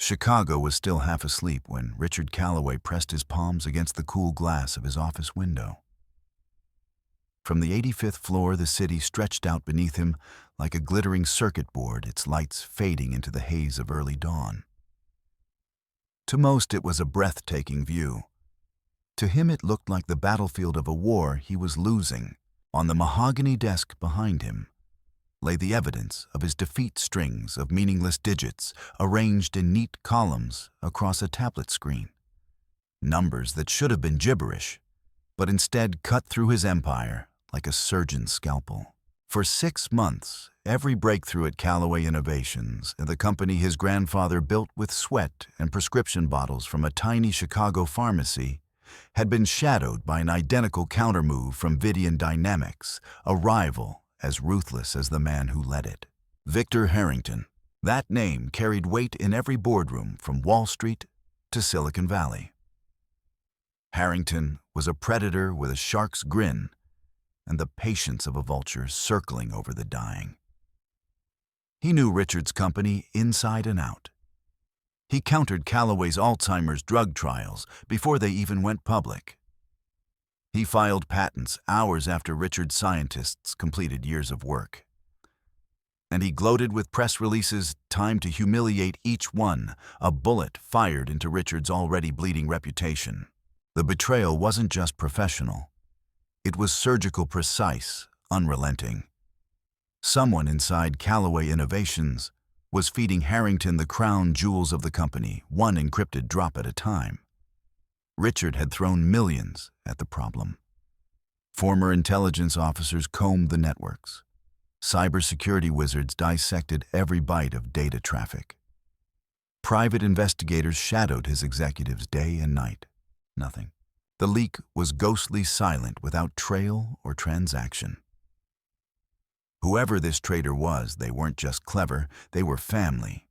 Chicago was still half asleep when Richard Calloway pressed his palms against the cool glass of his office window. From the 85th floor, the city stretched out beneath him like a glittering circuit board, its lights fading into the haze of early dawn. To most, it was a breathtaking view. To him, it looked like the battlefield of a war he was losing. On the mahogany desk behind him lay the evidence of his defeat, strings of meaningless digits arranged in neat columns across a tablet screen. Numbers that should have been gibberish, but instead cut through his empire like a surgeon's scalpel. For 6 months, every breakthrough at Calloway Innovations, the company his grandfather built with sweat and prescription bottles from a tiny Chicago pharmacy, had been shadowed by an identical countermove from Vidian Dynamics, a rival as ruthless as the man who led it. Victor Harrington. That name carried weight in every boardroom from Wall Street to Silicon Valley. Harrington was a predator with a shark's grin and the patience of a vulture circling over the dying. He knew Richard's company inside and out. He countered Calloway's Alzheimer's drug trials before they even went public. He filed patents hours after Richard's scientists completed years of work. And he gloated with press releases timed to humiliate each one, a bullet fired into Richard's already bleeding reputation. The betrayal wasn't just professional. It was surgical, precise, unrelenting. Someone inside Calloway Innovations was feeding Harrington the crown jewels of the company, one encrypted drop at a time. Richard had thrown millions at the problem. Former intelligence officers combed the networks. Cybersecurity wizards dissected every byte of data traffic. Private investigators shadowed his executives day and night. Nothing. The leak was ghostly silent, without trail or transaction. Whoever this traitor was, they weren't just clever, they were family.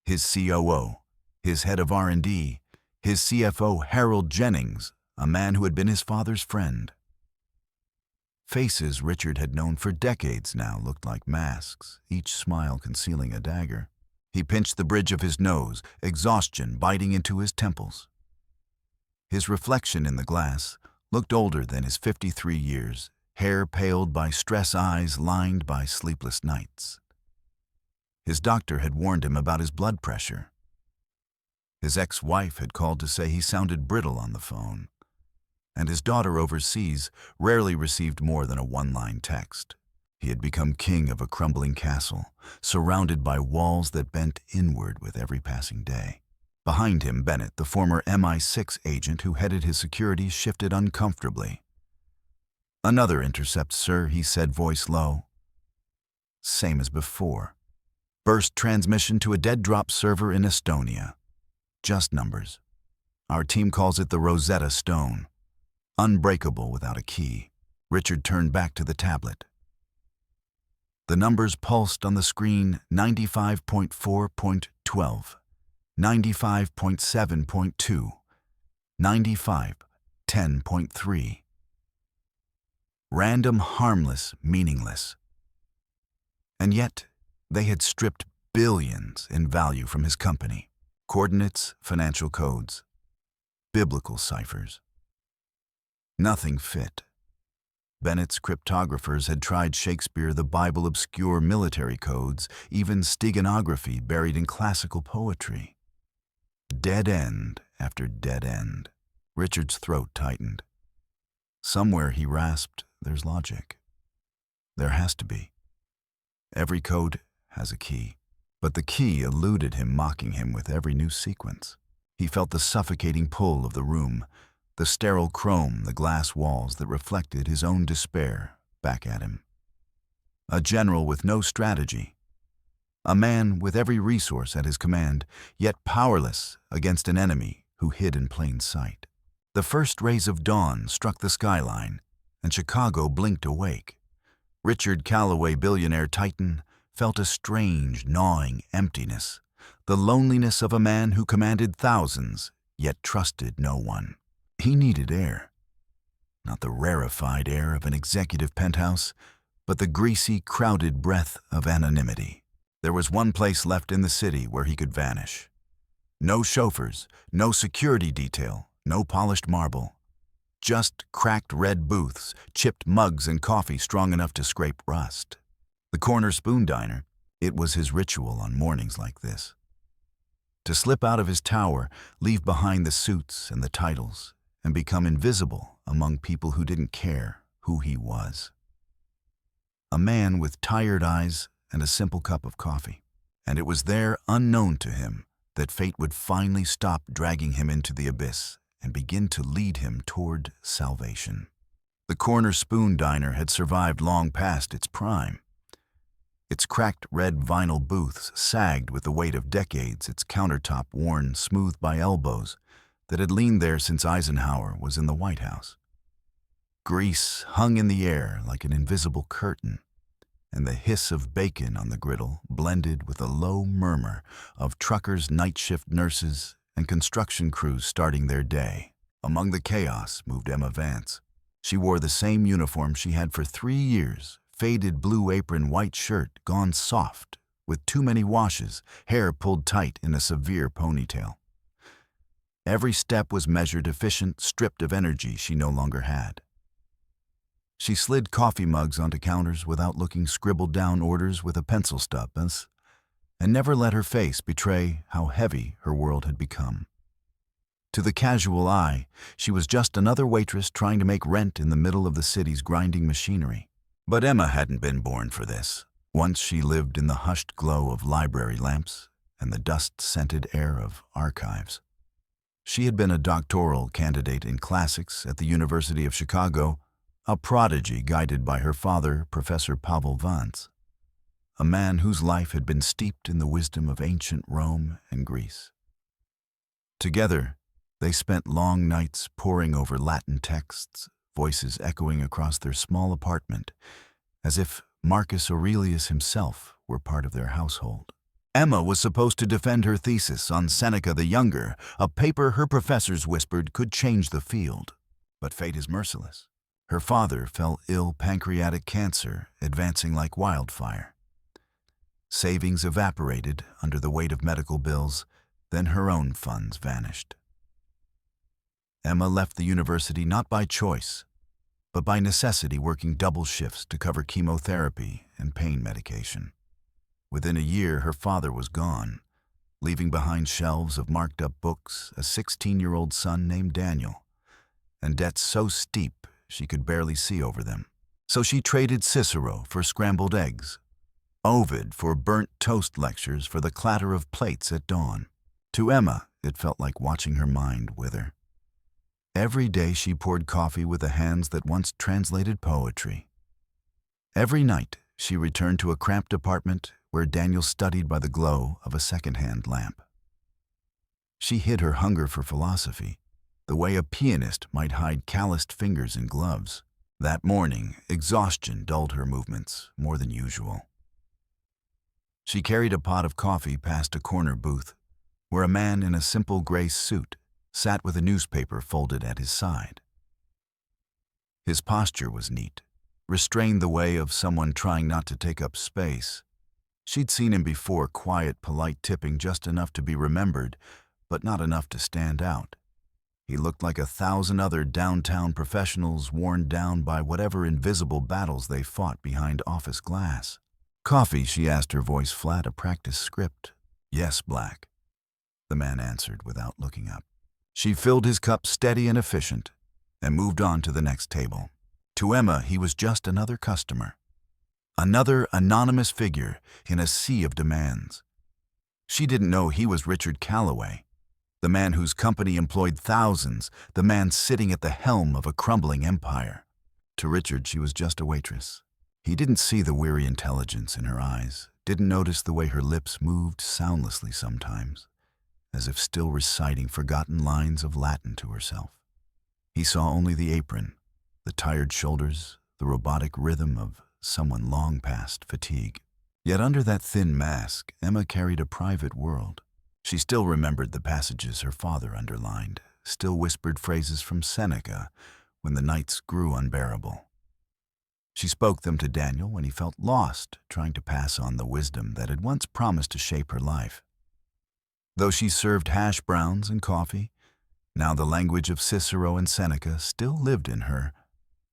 His COO, his head of R&D, his CFO, Harold Jennings, a man who had been his father's friend. Faces Richard had known for decades now looked like masks, each smile concealing a dagger. He pinched the bridge of his nose, exhaustion biting into his temples. His reflection in the glass looked older than his 53 years, hair paled by stress, eyes lined by sleepless nights. His doctor had warned him about his blood pressure. His ex-wife had called to say he sounded brittle on the phone, and his daughter overseas rarely received more than a one-line text. He had become king of a crumbling castle, surrounded by walls that bent inward with every passing day. Behind him, Bennett, the former MI6 agent who headed his security, shifted uncomfortably. "Another intercept, sir," he said, voice low. Same as before. Burst transmission to a dead drop server in Estonia. Just numbers. Our team calls it the Rosetta Stone. Unbreakable without a key. Richard turned back to the tablet. The numbers pulsed on the screen: 95.4.12. 95.7.2, 95.10.3. Random, harmless, meaningless. And yet, they had stripped billions in value from his company. Coordinates, financial codes, biblical ciphers. Nothing fit. Bennett's cryptographers had tried Shakespeare, the Bible, obscure military codes, even steganography buried in classical poetry. Dead end after dead end. Richard's throat tightened. Somewhere, he rasped, there's logic. There has to be. Every code has a key. But the key eluded him, mocking him with every new sequence. He felt the suffocating pull of the room, the sterile chrome, the glass walls that reflected his own despair back at him. A general with no strategy. A man with every resource at his command, yet powerless against an enemy who hid in plain sight. The first rays of dawn struck the skyline, and Chicago blinked awake. Richard Calloway, billionaire titan, felt a strange, gnawing emptiness, the loneliness of a man who commanded thousands, yet trusted no one. He needed air. Not the rarefied air of an executive penthouse, but the greasy, crowded breath of anonymity. There was one place left in the city where he could vanish. No chauffeurs, no security detail, no polished marble. Just cracked red booths, chipped mugs and coffee strong enough to scrape rust. The corner spoon diner, it was his ritual on mornings like this. To slip out of his tower, leave behind the suits and the titles, and become invisible among people who didn't care who he was. A man with tired eyes and a simple cup of coffee. And it was there, unknown to him, that fate would finally stop dragging him into the abyss and begin to lead him toward salvation. The corner spoon diner had survived long past its prime. Its cracked red vinyl booths sagged with the weight of decades, its countertop worn smooth by elbows that had leaned there since Eisenhower was in the White House. Grease hung in the air like an invisible curtain, and the hiss of bacon on the griddle blended with a low murmur of truckers, night shift nurses, and construction crews starting their day. Among the chaos moved Emma Vance. She wore the same uniform she had for 3 years, faded blue apron, white shirt, gone soft, with too many washes, hair pulled tight in a severe ponytail. Every step was measured, efficient, stripped of energy she no longer had. She slid coffee mugs onto counters without looking, scribbled down orders with a pencil stub, and never let her face betray how heavy her world had become. To the casual eye, she was just another waitress trying to make rent in the middle of the city's grinding machinery. But Emma hadn't been born for this. Once she lived in the hushed glow of library lamps and the dust-scented air of archives. She had been a doctoral candidate in classics at the University of Chicago, a prodigy guided by her father, Professor Pavel Vance, a man whose life had been steeped in the wisdom of ancient Rome and Greece. Together, they spent long nights poring over Latin texts, voices echoing across their small apartment, as if Marcus Aurelius himself were part of their household. Emma was supposed to defend her thesis on Seneca the Younger, a paper her professors whispered could change the field. But fate is merciless. Her father fell ill, pancreatic cancer advancing like wildfire. Savings evaporated under the weight of medical bills, then her own funds vanished. Emma left the university not by choice, but by necessity, working double shifts to cover chemotherapy and pain medication. Within a year, her father was gone, leaving behind shelves of marked-up books, a 16-year-old son named Daniel, and debts so steep she could barely see over them. So she traded Cicero for scrambled eggs, Ovid for burnt toast lectures for the clatter of plates at dawn. To Emma, it felt like watching her mind wither. Every day she poured coffee with the hands that once translated poetry. Every night she returned to a cramped apartment where Daniel studied by the glow of a second-hand lamp. She hid her hunger for philosophy, the way a pianist might hide calloused fingers in gloves. That morning, exhaustion dulled her movements more than usual. She carried a pot of coffee past a corner booth, where a man in a simple gray suit sat with a newspaper folded at his side. His posture was neat, restrained the way of someone trying not to take up space. She'd seen him before, quiet, polite, tipping just enough to be remembered, but not enough to stand out. He looked like 1,000 other downtown professionals worn down by whatever invisible battles they fought behind office glass. "Coffee?" she asked, her voice flat, a practice script. "Yes, Black," the man answered without looking up. She filled his cup steady and efficient and moved on to the next table. To Emma, he was just another customer, another anonymous figure in a sea of demands. She didn't know he was Richard Calloway, the man whose company employed thousands, the man sitting at the helm of a crumbling empire. To Richard, she was just a waitress. He didn't see the weary intelligence in her eyes, didn't notice the way her lips moved soundlessly sometimes, as if still reciting forgotten lines of Latin to herself. He saw only the apron, the tired shoulders, the robotic rhythm of someone long past fatigue. Yet under that thin mask, Emma carried a private world. She still remembered the passages her father underlined, still whispered phrases from Seneca when the nights grew unbearable. She spoke them to Daniel when he felt lost, trying to pass on the wisdom that had once promised to shape her life. Though she served hash browns and coffee, now the language of Cicero and Seneca still lived in her,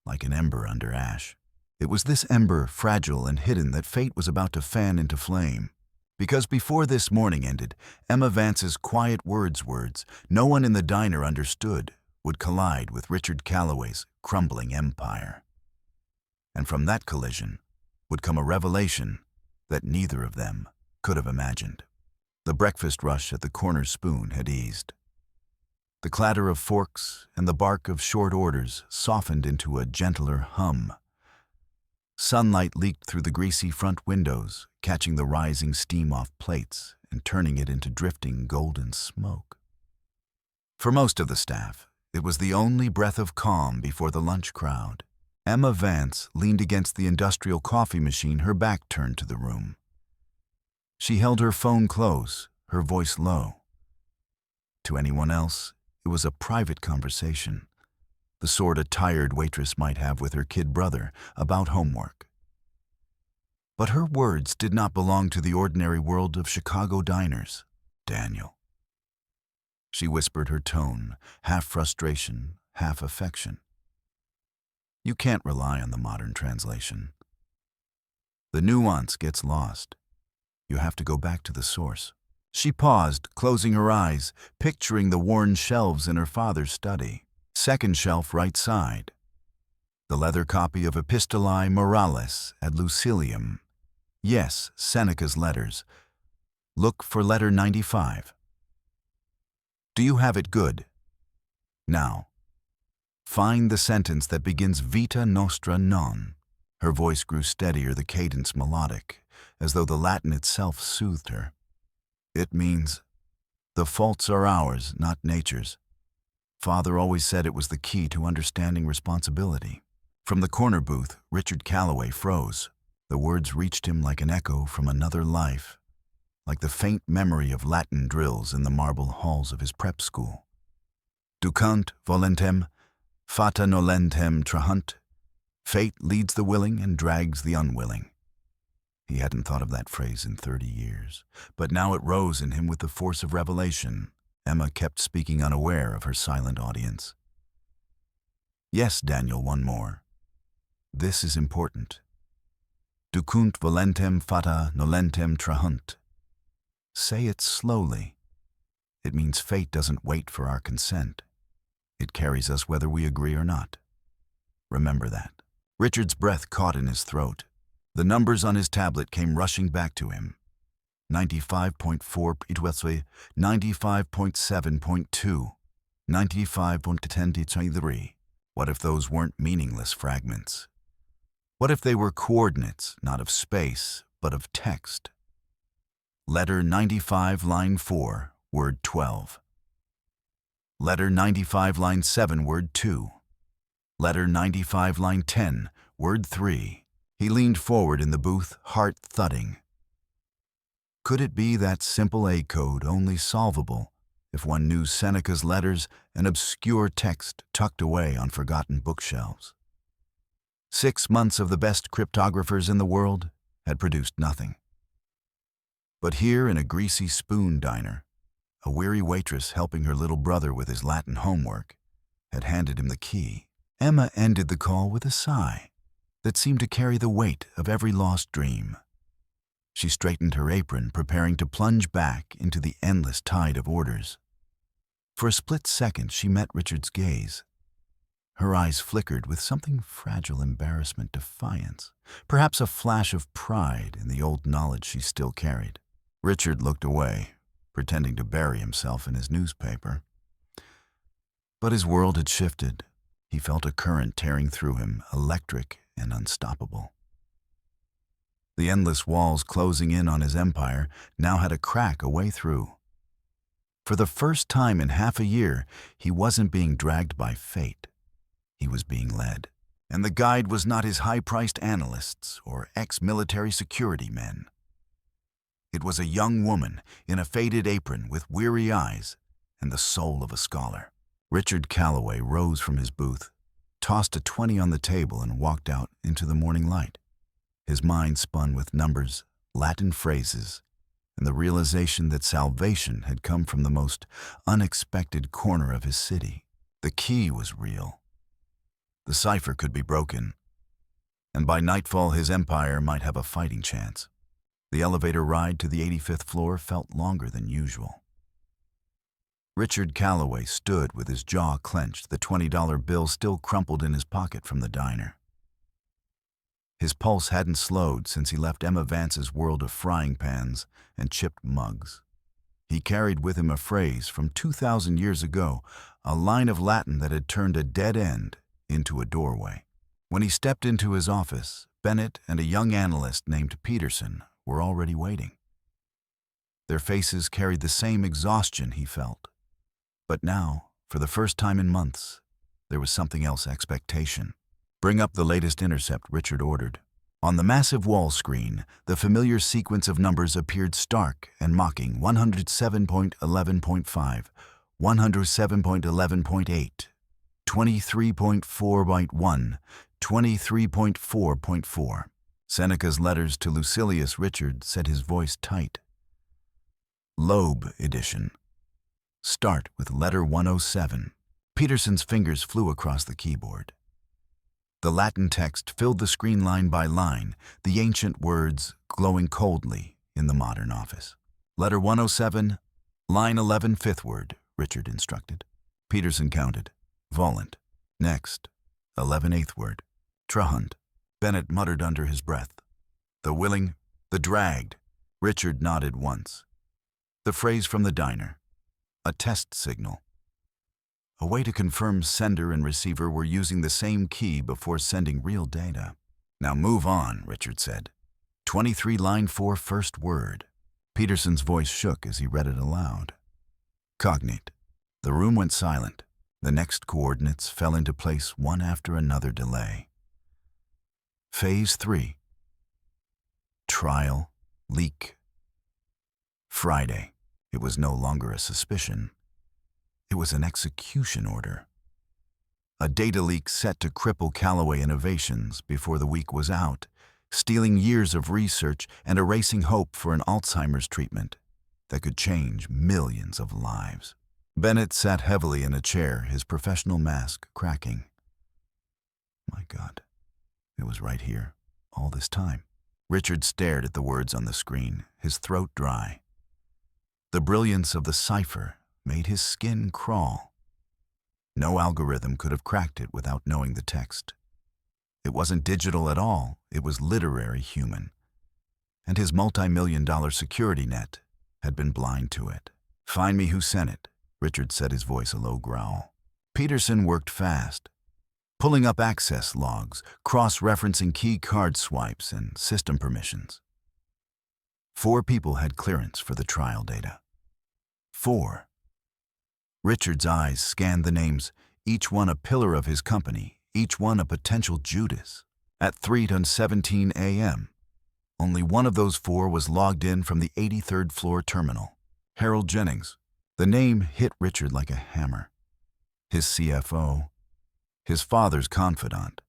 like an ember under ash. It was this ember, fragile and hidden, that fate was about to fan into flame. Because before this morning ended, Emma Vance's quiet words no one in the diner understood, would collide with Richard Calloway's crumbling empire. And from that collision would come a revelation that neither of them could have imagined. The breakfast rush at the corner spoon had eased. The clatter of forks and the bark of short orders softened into a gentler hum. Sunlight leaked through the greasy front windows, catching the rising steam off plates and turning it into drifting golden smoke. For most of the staff, it was the only breath of calm before the lunch crowd. Emma Vance leaned against the industrial coffee machine, her back turned to the room. She held her phone close, her voice low. To anyone else, it was a private conversation, the sort a tired waitress might have with her kid brother about homework. But her words did not belong to the ordinary world of Chicago diners. Daniel. She whispered, her tone, half frustration, half affection. You can't rely on the modern translation. The nuance gets lost. You have to go back to the source. She paused, closing her eyes, picturing the worn shelves in her father's study. Second shelf right side. The leather copy of Epistolae Moralis ad Lucilium. Yes, Seneca's letters. Look for letter 95. Do you have it good? Now, find the sentence that begins Vita nostra non. Her voice grew steadier, the cadence melodic, as though the Latin itself soothed her. It means, the faults are ours, not nature's. Father always said it was the key to understanding responsibility. From the corner booth, Richard Calloway froze. The words reached him like an echo from another life, like the faint memory of Latin drills in the marble halls of his prep school. Ducant volentem, fata nolentem trahunt. Fate leads the willing and drags the unwilling. He hadn't thought of that phrase in 30 years, but now it rose in him with the force of revelation. Emma kept speaking, unaware of her silent audience. Yes, Daniel, one more. This is important. Ducunt volentem fata nolentem trahunt. Say it slowly. It means fate doesn't wait for our consent. It carries us whether we agree or not. Remember that. Richard's breath caught in his throat. The numbers on his tablet came rushing back to him. 95.4, 95.7.2, 95.10.3. What if those weren't meaningless fragments? What if they were coordinates, not of space, but of text? Letter 95, line 4, word 12. Letter 95, line 7, word 2. Letter 95, line 10, word 3. He leaned forward in the booth, heart thudding. Could it be that simple A code, only solvable if one knew Seneca's letters, an obscure text tucked away on forgotten bookshelves? 6 months of the best cryptographers in the world had produced nothing. But here in a greasy spoon diner, a weary waitress helping her little brother with his Latin homework had handed him the key. Emma ended the call with a sigh that seemed to carry the weight of every lost dream. She straightened her apron, preparing to plunge back into the endless tide of orders. For a split second, she met Richard's gaze. Her eyes flickered with something fragile, embarrassment, defiance, perhaps a flash of pride in the old knowledge she still carried. Richard looked away, pretending to bury himself in his newspaper. But his world had shifted. He felt a current tearing through him, electric and unstoppable. The endless walls closing in on his empire now had a crack a way through. For the first time in half a year, he wasn't being dragged by fate. He was being led. And the guide was not his high-priced analysts or ex-military security men. It was a young woman in a faded apron with weary eyes and the soul of a scholar. Richard Calloway rose from his booth, tossed a 20 on the table, and walked out into the morning light. His mind spun with numbers, Latin phrases, and the realization that salvation had come from the most unexpected corner of his city. The key was real. The cipher could be broken, and by nightfall his empire might have a fighting chance. The elevator ride to the 85th floor felt longer than usual. Richard Calloway stood with his jaw clenched, the $20 bill still crumpled in his pocket from the diner. His pulse hadn't slowed since he left Emma Vance's world of frying pans and chipped mugs. He carried with him a phrase from 2,000 years ago, a line of Latin that had turned a dead end into a doorway. When he stepped into his office, Bennett and a young analyst named Peterson were already waiting. Their faces carried the same exhaustion he felt. But now, for the first time in months, there was something else: expectation. "Bring up the latest intercept," Richard ordered. On the massive wall screen, the familiar sequence of numbers appeared stark and mocking: 107.11.5, 107.11.8, 23.4.1, 23.4.4. Seneca's letters to Lucilius. Richard set his voice tight. Loeb edition. Start with letter 107. Peterson's fingers flew across the keyboard. The Latin text filled the screen line by line, the ancient words glowing coldly in the modern office. Letter 107, line 11, fifth word, Richard instructed. Peterson counted. Volant. Next. 11, eighth word. Trahunt. Bennett muttered under his breath. The willing, the dragged. Richard nodded once. The phrase from the diner. A test signal. A way to confirm sender and receiver were using the same key before sending real data. Now move on, Richard said. 23, line 4, first word. Peterson's voice shook as he read it aloud. Cognate. The room went silent. The next coordinates fell into place one after another. Delay. Phase 3. Trial. Leak. Friday. It was no longer a suspicion. It was an execution order. A data leak set to cripple Calloway Innovations before the week was out, stealing years of research and erasing hope for an Alzheimer's treatment that could change millions of lives. Bennett sat heavily in a chair, his professional mask cracking. My God, it was right here, all this time. Richard stared at the words on the screen, his throat dry. The brilliance of the cipher made his skin crawl. No algorithm could have cracked it without knowing the text. It wasn't digital at all, it was literary human. And his multi-million-dollar security net had been blind to it. Find me who sent it, Richard said, his voice a low growl. Peterson worked fast, pulling up access logs, cross-referencing key card swipes and system permissions. 4 people had clearance for the trial data. 4. Richard's eyes scanned the names, each one a pillar of his company, each one a potential Judas. At 3:17 a.m., only one of those 4 was logged in from the 83rd floor terminal. Harold Jennings. The name hit Richard like a hammer. His CFO, his father's confidant,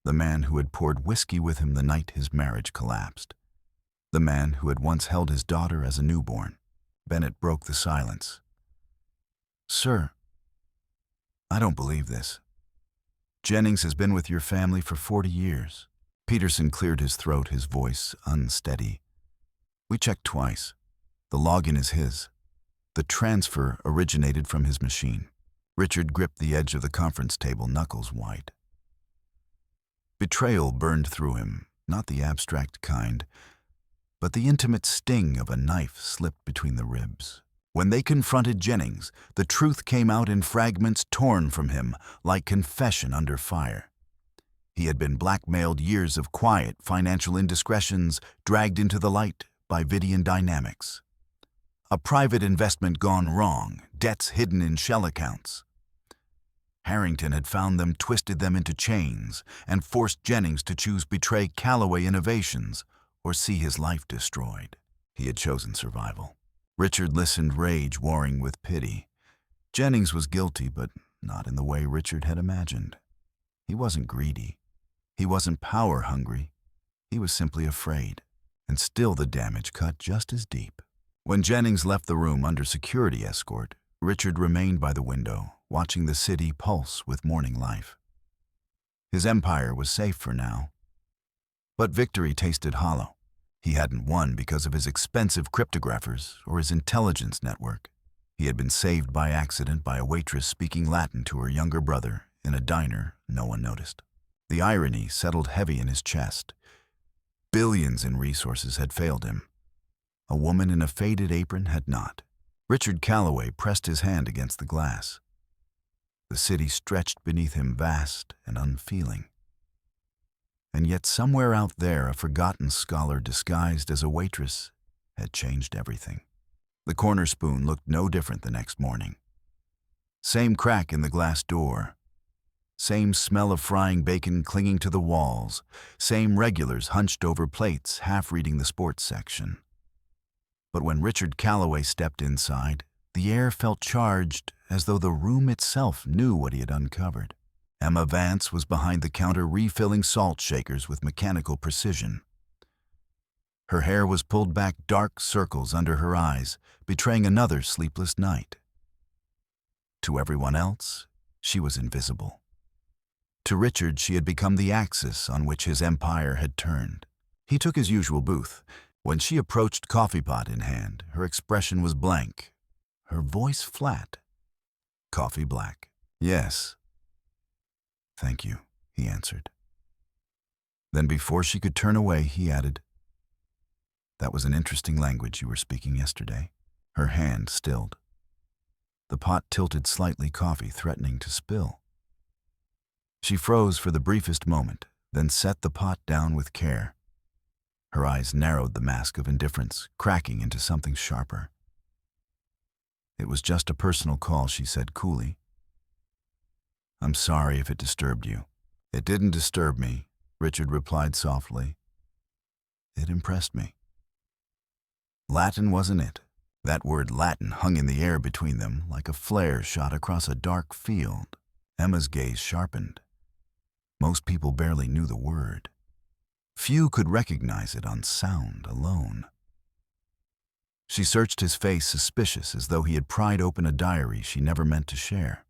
the man who had poured whiskey with him the night his marriage collapsed, the man who had once held his daughter as a newborn. Bennett broke the silence. Sir, I don't believe this. Jennings has been with your family for 40 years. Peterson cleared his throat, his voice unsteady. We checked twice. The login is his. The transfer originated from his machine. Richard gripped the edge of the conference table, knuckles white. Betrayal burned through him, not the abstract kind, but the intimate sting of a knife slipped between the ribs. When they confronted Jennings, the truth came out in fragments torn from him, like confession under fire. He had been blackmailed, years of quiet financial indiscretions dragged into the light by Vidian Dynamics. A private investment gone wrong, debts hidden in shell accounts. Harrington had found them, twisted them into chains, and forced Jennings to choose betray Calloway Innovations or see his life destroyed. He had chosen survival. Richard listened, rage warring with pity. Jennings was guilty, but not in the way Richard had imagined. He wasn't greedy. He wasn't power-hungry. He was simply afraid. And still the damage cut just as deep. When Jennings left the room under security escort, Richard remained by the window, watching the city pulse with morning life. His empire was safe for now. But victory tasted hollow. He hadn't won because of his expensive cryptographers or his intelligence network. He had been saved by accident by a waitress speaking Latin to her younger brother in a diner no one noticed. The irony settled heavy in his chest. Billions in resources had failed him. A woman in a faded apron had not. Richard Calloway pressed his hand against the glass. The city stretched beneath him, vast and unfeeling. And yet somewhere out there, a forgotten scholar disguised as a waitress had changed everything. The corner spoon looked no different the next morning. Same crack in the glass door. Same smell of frying bacon clinging to the walls. Same regulars hunched over plates, half reading the sports section. But when Richard Calloway stepped inside, the air felt charged, as though the room itself knew what he had uncovered. Emma Vance was behind the counter refilling salt shakers with mechanical precision. Her hair was pulled back dark circles under her eyes, betraying another sleepless night. To everyone else, she was invisible. To Richard, she had become the axis on which his empire had turned. He took his usual booth. When she approached, coffee pot in hand, her expression was blank, her voice flat. Coffee black. Yes. Thank you, he answered. Then before she could turn away, he added, That was an interesting language you were speaking yesterday. Her hand stilled. The pot tilted slightly, coffee threatening to spill. She froze for the briefest moment, then set the pot down with care. Her eyes narrowed the mask of indifference, cracking into something sharper. It was just a personal call, she said coolly. I'm sorry if it disturbed you. It didn't disturb me, Richard replied softly. It impressed me. Latin wasn't it. That word Latin hung in the air between them like a flare shot across a dark field. Emma's gaze sharpened. Most people barely knew the word. Few could recognize it on sound alone. She searched his face, suspicious, as though he had pried open a diary she never meant to share.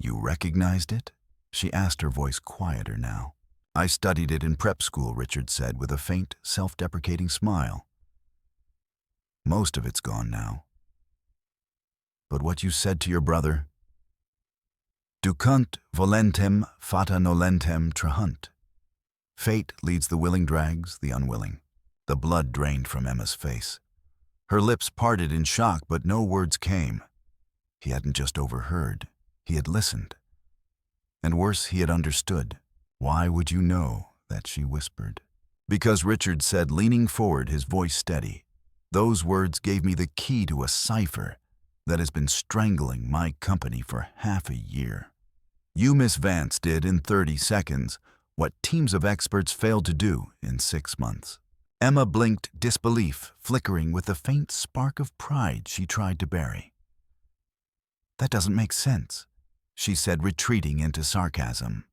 You recognized it? She asked, her voice quieter now. I studied it in prep school, Richard said with a faint, self-deprecating smile. Most of it's gone now. But what you said to your brother? Ducunt volentem fata nolentem trahunt. Fate leads the willing drags the unwilling. The blood drained from Emma's face. Her lips parted in shock, but no words came. He hadn't just overheard. He had listened. And worse, he had understood. Why would you know that, she whispered. Because Richard said, leaning forward, his voice steady. Those words gave me the key to a cipher that has been strangling my company for half a year. You, Miss Vance, did in 30 seconds what teams of experts failed to do in 6 months. Emma blinked, disbelief flickering with the faint spark of pride she tried to bury. That doesn't make sense, she said, retreating into sarcasm.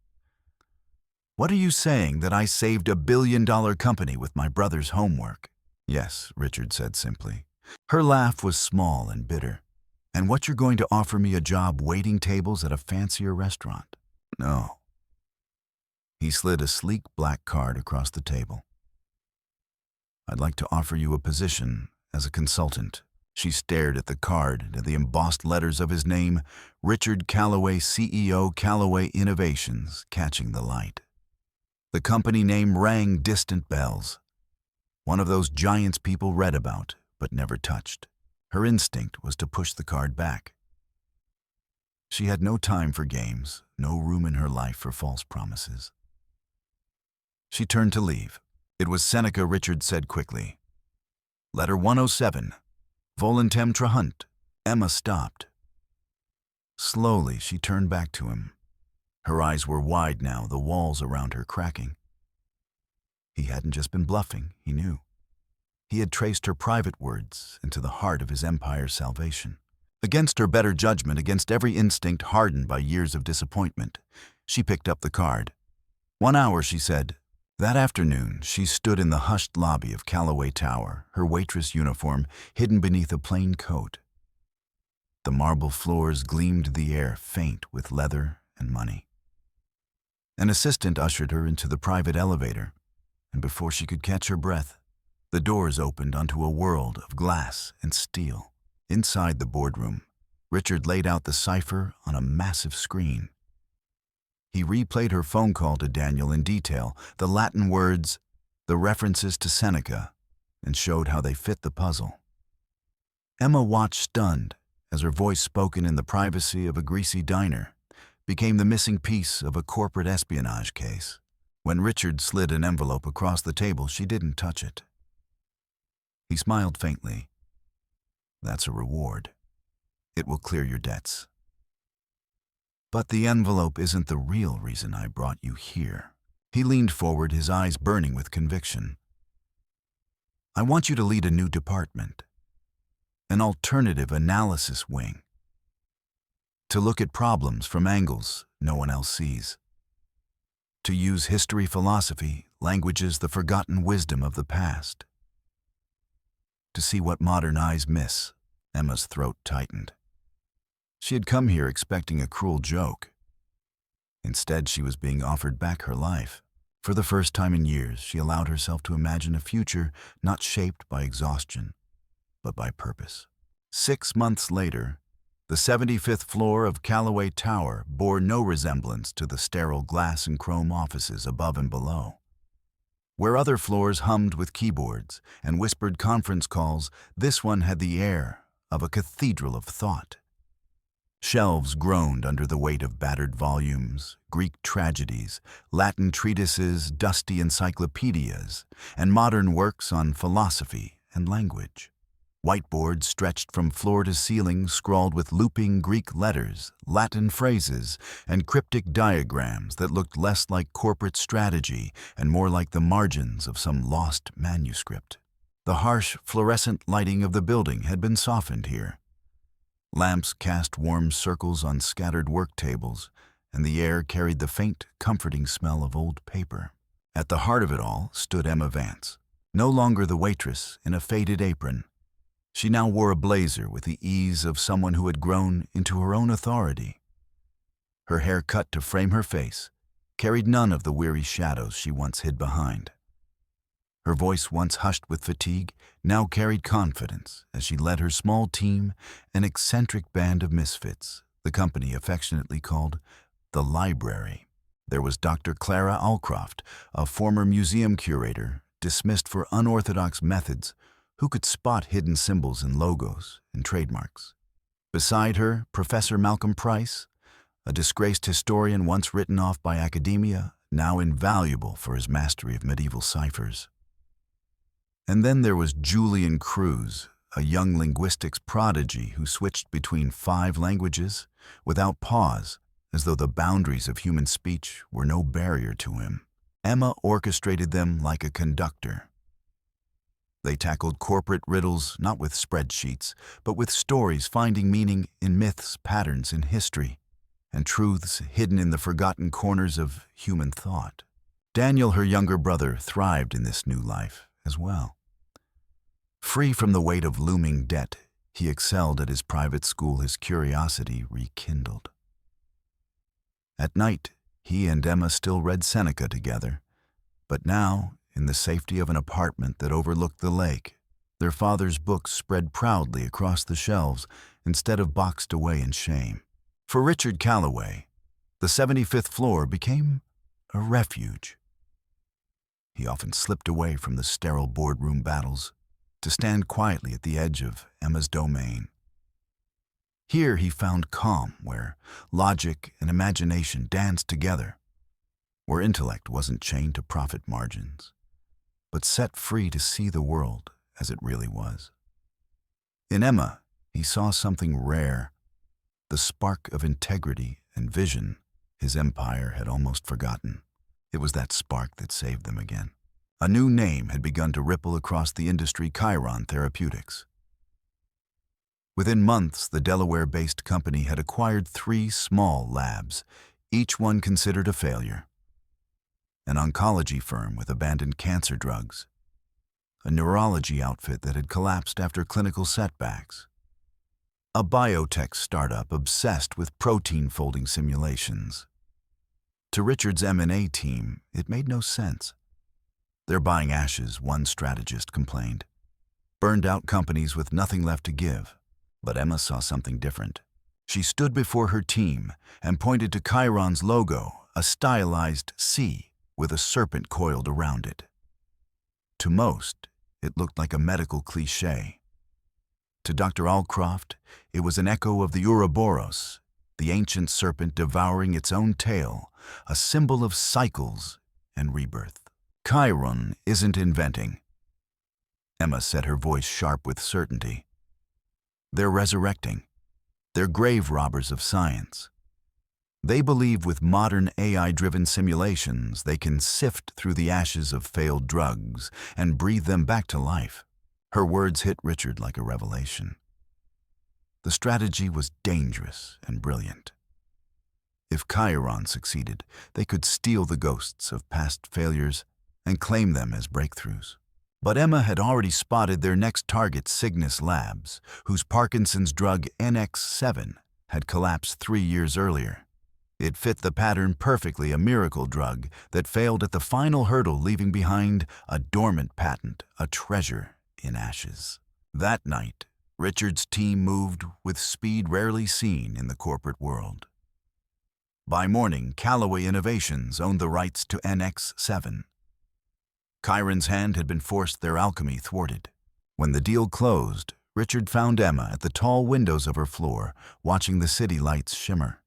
What are you saying, that I saved a billion-dollar company with my brother's homework? Yes, Richard said simply. Her laugh was small and bitter. And what, you're going to offer me a job waiting tables at a fancier restaurant? No. He slid a sleek black card across the table. I'd like to offer you a position as a consultant. She stared at the card and the embossed letters of his name, Richard Calloway, CEO, Calloway Innovations, catching the light. The company name rang distant bells. One of those giants people read about, but never touched. Her instinct was to push the card back. She had no time for games, no room in her life for false promises. She turned to leave. It was Seneca, Richard said quickly. Letter 107. Volentem trahunt. Emma stopped. Slowly, she turned back to him. Her eyes were wide now, the walls around her cracking. He hadn't just been bluffing, he knew. He had traced her private words into the heart of his empire's salvation. Against her better judgment, against every instinct hardened by years of disappointment, she picked up the card. 1 hour, she said. That afternoon, she stood in the hushed lobby of Callaway Tower, her waitress uniform hidden beneath a plain coat. The marble floors gleamed the air faint with leather and money. An assistant ushered her into the private elevator, and before she could catch her breath, the doors opened onto a world of glass and steel. Inside the boardroom, Richard laid out the cipher on a massive screen. He replayed her phone call to Daniel in detail, the Latin words, the references to Seneca, and showed how they fit the puzzle. Emma watched stunned as her voice, spoken in the privacy of a greasy diner, became the missing piece of a corporate espionage case. When Richard slid an envelope across the table, she didn't touch it. He smiled faintly. That's a reward. It will clear your debts. But the envelope isn't the real reason I brought you here. He leaned forward, his eyes burning with conviction. I want you to lead a new department, an alternative analysis wing, to look at problems from angles no one else sees, to use history, philosophy, languages, the forgotten wisdom of the past, to see what modern eyes miss. Emma's throat tightened. She had come here expecting a cruel joke. Instead, she was being offered back her life. For the first time in years, she allowed herself to imagine a future not shaped by exhaustion, but by purpose. 6 months later, the 75th floor of Callaway Tower bore no resemblance to the sterile glass and chrome offices above and below. Where other floors hummed with keyboards and whispered conference calls, this one had the air of a cathedral of thought. Shelves groaned under the weight of battered volumes, Greek tragedies, Latin treatises, dusty encyclopedias, and modern works on philosophy and language. Whiteboards stretched from floor to ceiling, scrawled with looping Greek letters, Latin phrases, and cryptic diagrams that looked less like corporate strategy and more like the margins of some lost manuscript. The harsh, fluorescent lighting of the building had been softened here. Lamps cast warm circles on scattered work tables, and the air carried the faint, comforting smell of old paper. At the heart of it all stood Emma Vance, no longer the waitress in a faded apron. She now wore a blazer with the ease of someone who had grown into her own authority. Her hair, cut to frame her face, carried none of the weary shadows she once hid behind. Her voice, once hushed with fatigue, now carried confidence as she led her small team, an eccentric band of misfits, the company affectionately called the Library. There was Dr. Clara Alcroft, a former museum curator, dismissed for unorthodox methods, who could spot hidden symbols in logos and trademarks. Beside her, Professor Malcolm Price, a disgraced historian once written off by academia, now invaluable for his mastery of medieval ciphers. And then there was Julian Cruz, a young linguistics prodigy who switched between 5 languages without pause, as though the boundaries of human speech were no barrier to him. Emma orchestrated them like a conductor. They tackled corporate riddles not with spreadsheets, but with stories, finding meaning in myths, patterns in history, and truths hidden in the forgotten corners of human thought. Daniel, her younger brother, thrived in this new life as well. Free from the weight of looming debt, he excelled at his private school, his curiosity rekindled. At night, he and Emma still read Seneca together, but now, in the safety of an apartment that overlooked the lake, their father's books spread proudly across the shelves instead of boxed away in shame. For Richard Callaway, the 75th floor became a refuge. He often slipped away from the sterile boardroom battles to stand quietly at the edge of Emma's domain. Here he found calm, where logic and imagination danced together, where intellect wasn't chained to profit margins, but set free to see the world as it really was. In Emma, he saw something rare, the spark of integrity and vision his empire had almost forgotten. It was that spark that saved them again. A new name had begun to ripple across the industry: Chiron Therapeutics. Within months, the Delaware-based company had acquired 3 small labs, each one considered a failure. an oncology firm with abandoned cancer drugs, a neurology outfit that had collapsed after clinical setbacks, a biotech startup obsessed with protein folding simulations. To Richard's M&A team, it made no sense. They're buying ashes, one strategist complained. Burned out companies with nothing left to give. But Emma saw something different. She stood before her team and pointed to Chiron's logo, a stylized C with a serpent coiled around it. To most, it looked like a medical cliché. To Dr. Alcroft, it was an echo of the Ouroboros, the ancient serpent devouring its own tail, a symbol of cycles and rebirth. Chiron isn't inventing. Emma said, her voice sharp with certainty. They're resurrecting. They're grave robbers of science. They believe with modern AI-driven simulations they can sift through the ashes of failed drugs and breathe them back to life. Her words hit Richard like a revelation. The strategy was dangerous and brilliant. If Chiron succeeded, they could steal the ghosts of past failures and claim them as breakthroughs. But Emma had already spotted their next target, Cygnus Labs, whose Parkinson's drug NX7 had collapsed 3 years earlier. It fit the pattern perfectly, a miracle drug that failed at the final hurdle, leaving behind a dormant patent, a treasure in ashes. That night, Richard's team moved with speed rarely seen in the corporate world. By morning, Callaway Innovations owned the rights to NX7. Chiron's hand had been forced, their alchemy thwarted. When the deal closed, Richard found Emma at the tall windows of her floor, watching the city lights shimmer.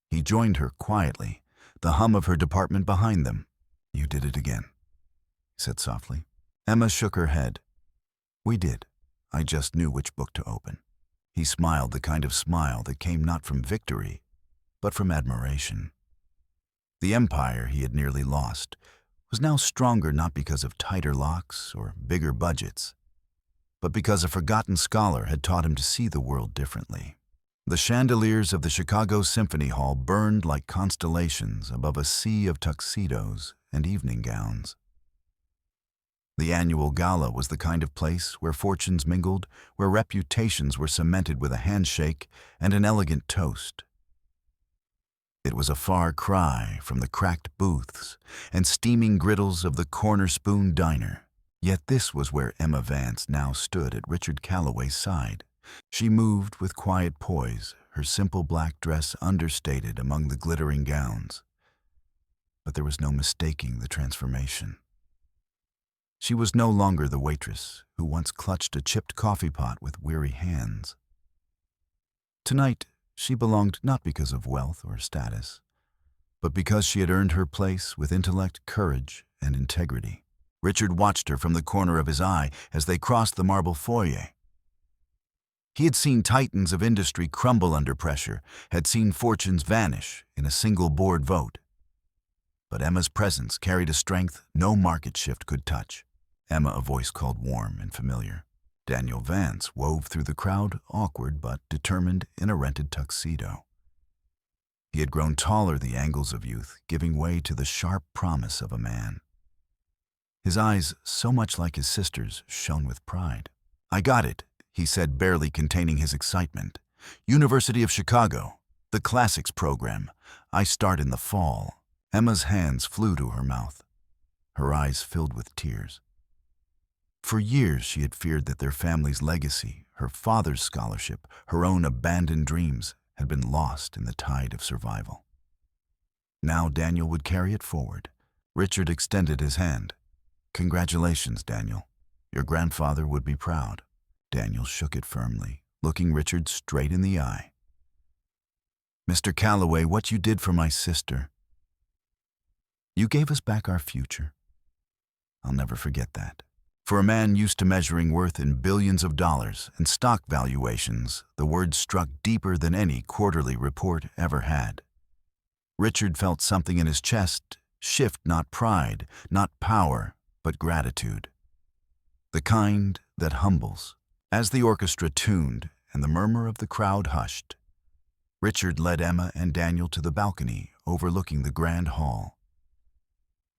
He joined her quietly, the hum of her department behind them. "You did it again," he said softly. Emma shook her head. "We did. I just knew which book to open." He smiled, the kind of smile that came not from victory, but from admiration. The empire he had nearly lost was now stronger, not because of tighter locks or bigger budgets, but because a forgotten scholar had taught him to see the world differently. The chandeliers of the Chicago Symphony Hall burned like constellations above a sea of tuxedos and evening gowns. The annual gala was the kind of place where fortunes mingled, where reputations were cemented with a handshake and an elegant toast. It was a far cry from the cracked booths and steaming griddles of the Corner Spoon Diner. Yet this was where Emma Vance now stood at Richard Callaway's side. She moved with quiet poise, her simple black dress understated among the glittering gowns. But there was no mistaking the transformation. She was no longer the waitress who once clutched a chipped coffee pot with weary hands. Tonight, she belonged not because of wealth or status, but because she had earned her place with intellect, courage, and integrity. Richard watched her from the corner of his eye as they crossed the marble foyer. He had seen titans of industry crumble under pressure, had seen fortunes vanish in a single board vote. But Emma's presence carried a strength no market shift could touch. Emma, a voice called warm and familiar. Daniel Vance wove through the crowd, awkward but determined in a rented tuxedo. He had grown taller, the angles of youth giving way to the sharp promise of a man. His eyes, so much like his sister's, shone with pride. "I got it," he said, barely containing his excitement. "University of Chicago, the Classics program. I start in the fall." Emma's hands flew to her mouth. Her eyes filled with tears. For years she had feared that their family's legacy, her father's scholarship, her own abandoned dreams, had been lost in the tide of survival. Now Daniel would carry it forward. Richard extended his hand. "Congratulations, Daniel. Your grandfather would be proud." Daniel shook it firmly, looking Richard straight in the eye. "Mr. Callaway, what you did for my sister. You gave us back our future. I'll never forget that." For a man used to measuring worth in billions of dollars and stock valuations, the words struck deeper than any quarterly report ever had. Richard felt something in his chest shift, not pride, not power, but gratitude. The kind that humbles. As the orchestra tuned and the murmur of the crowd hushed, Richard led Emma and Daniel to the balcony overlooking the grand hall.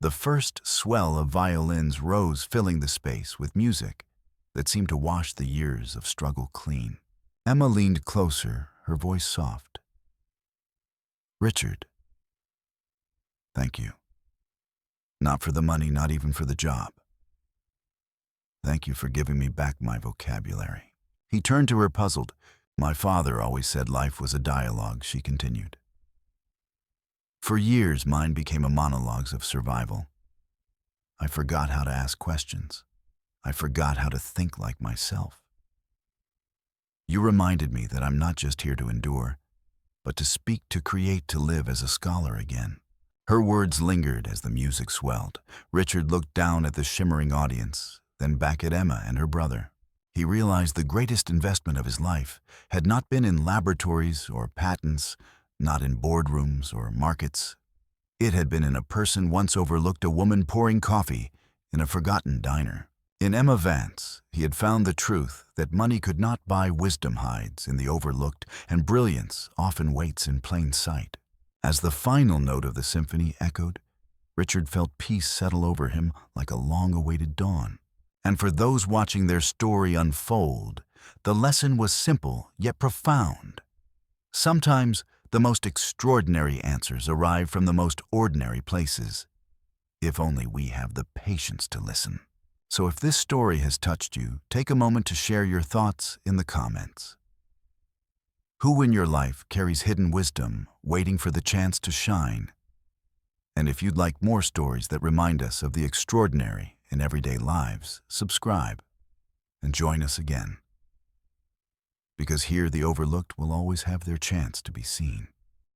The first swell of violins rose, filling the space with music that seemed to wash the years of struggle clean. Emma leaned closer, her voice soft. "Richard, thank you. Not for the money, not even for the job. Thank you for giving me back my vocabulary." He turned to her, puzzled. "My father always said life was a dialogue," she continued. "For years, mine became a monologue of survival. I forgot how to ask questions. I forgot how to think like myself. You reminded me that I'm not just here to endure, but to speak, to create, to live as a scholar again." Her words lingered as the music swelled. Richard looked down at the shimmering audience, then back at Emma and her brother. He realized the greatest investment of his life had not been in laboratories or patents, not in boardrooms or markets. It had been in a person once overlooked, a woman pouring coffee in a forgotten diner. In Emma Vance, he had found the truth that money could not buy wisdom, hides in the overlooked, and brilliance often waits in plain sight. As the final note of the symphony echoed, Richard felt peace settle over him like a long-awaited dawn. And for those watching their story unfold, the lesson was simple yet profound. Sometimes the most extraordinary answers arrive from the most ordinary places, if only we have the patience to listen. So if this story has touched you, take a moment to share your thoughts in the comments. Who in your life carries hidden wisdom, waiting for the chance to shine? And if you'd like more stories that remind us of the extraordinary in everyday lives, subscribe and join us again. Because here the overlooked will always have their chance to be seen.